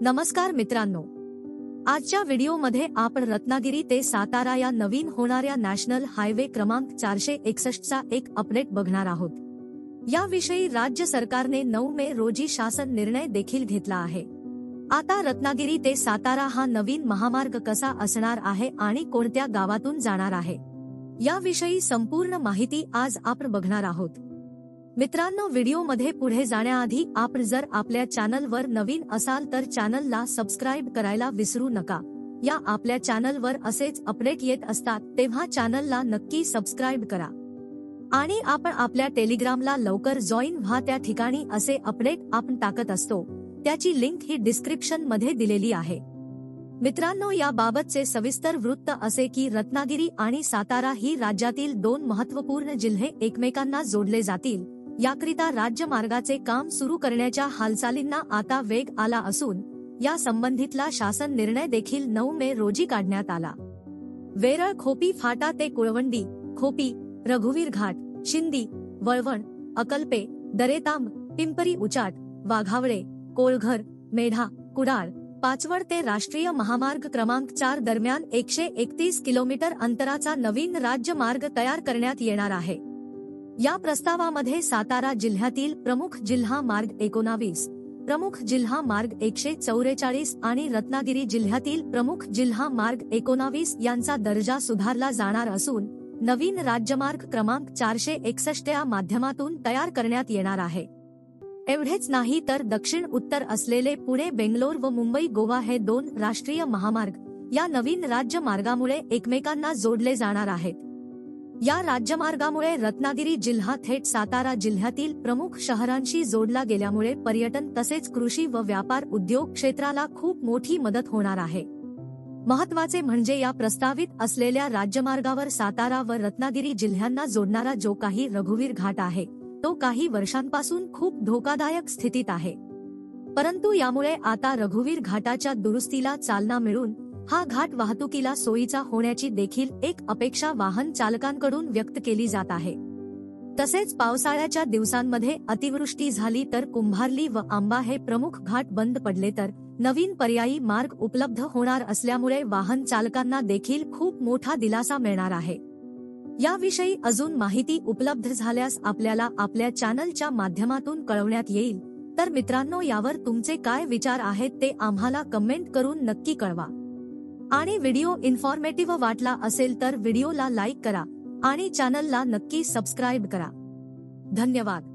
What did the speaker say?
नमस्कार मित्रांनो, आजच्या व्हिडिओमध्ये आपण रत्नागिरी ते सातारा या नवीन होणाऱ्या नॅशनल हायवे क्रमांक 461 चा एक अपडेट बघणार आहोत। याविषयी राज्य सरकारने 9 मे रोजी शासन निर्णय देखील घेतला आहे। आता रत्नागिरी ते सातारा हा नवीन महामार्ग कसा असणार आहे आणि कोणत्या गावातून जाणार आहे, याविषयी संपूर्ण माहिती आज आपण बघणार आहोत। मित्रांनो, व्हिडिओमध्ये पुढे जाण्याआधी आपण जर आपल्या चॅनलवर नवीन असाल तर चॅनलला सबस्क्राइब करायला विसरू नका। या आपल्या चॅनलवर असेच अपडेट येत असतात, तेव्हा चॅनलला नक्की सबस्क्राइब करा आणि आपण आपल्या टेलिग्रामला लवकर जॉईन व्हा। त्या ठिकाणी असे अपडेट आपण टाकत असतो, त्याची लिंक ही डिस्क्रिप्शन मध्ये दिलेली आहे। मित्रांनो, याबाबतचे सविस्तर वृत्त असे की रत्नागिरी आणि सातारा ही राज्यातील दोन महत्त्वपूर्ण जिल्हे एकमेकांना जोडले जातील, याकरिता राज्यमार्गाचे काम सुरू करण्याच्या हालचालींना आता वेग आला असून या संबंधितला शासन निर्णय देखील 9 मे रोजी काढण्यात आला। वेरळ खोपी फाटा ते कुळवंडी, खोपी, रघुवीर घाट, शिंदी, वळवण, अकल्पे, दरेतांब, पिंपरी उचाट, वाघावळे, कोळघर, मेढा, कुडाळ, पाचवड ते राष्ट्रीय महामार्ग क्रमांक 4 दरम्यान 131 किलोमीटर अंतराचा नवीन राज्यमार्ग तयार करण्यात येणार आहे। या प्रस्तावामध्ये सातारा जिल्ह्यातील प्रमुख जिल्हा मार्ग 19, प्रमुख जिल्हा मार्ग 144 आणि रत्नागिरी जिल्ह्यातील प्रमुख जिल्हा मार्ग 19 यांचा दर्जा सुधारला जाणार असून नवीन राज्यमार्ग क्रमांक 461 या माध्यमातून तयार करण्यात येणार आहे। एवढेच नाही तर दक्षिण उत्तर असलेले पुणे, बेंगलोर व मुंबई, गोवा हे दोन राष्ट्रीय महामार्ग या नवीन राज्यमार्गामुळे एकमेकांना जोडले जाणार आहेत। या राज्यमार्गामुळे रत्नागिरी जिल्हा थेट सातारा जिल्ह्यातील प्रमुख शहरांशी जोडला गेल्यामुळे पर्यटन तसेच कृषी व व्यापार उद्योग क्षेत्राला खूप मोठी मदत होणार आहे। महत्त्वाचे म्हणजे या प्रस्तावित असलेल्या राज्यमार्गावर सातारा व रत्नागिरी जिल्ह्यांना जोडणारा जो काही रघुवीर घाट आहे तो काही वर्षांपासून खूप धोकादायक स्थितीत आहे, परंतु यामुळे आता रघुवीर घाटाच्या दुरुस्तीला चालना मिळून हा घाट वाहतुकीला सोयीचा होण्याची देखील एक अपेक्षा वाहन चालकांकडून व्यक्त केली जात आहे। तसेच पावसाळ्याच्या दिवसांमध्ये अतिवृष्टी झाली तर कुंभार्ली व आंबा हे प्रमुख घाट बंद पडले तर नवीन पर्यायी मार्ग उपलब्ध होणार असल्यामुळे वाहन चालकांना देखील खूप मोठा दिलासा मिळणार आहे। याविषयी अजून माहिती उपलब्ध झाल्यास आपल्याला आपल्या चॅनलच्या माध्यमातून कळवण्यात येईल। तर मित्रांनो, यावर तुमचे काय विचार आहेत ते आम्हाला कमेंट करून नक्की कळवा आणि व्हिडिओ इन्फॉर्मेटिव्ह वाटला असेल तर व्हिडिओला लाईक करा आणि चॅनलला नक्की सबस्क्राइब करा। धन्यवाद।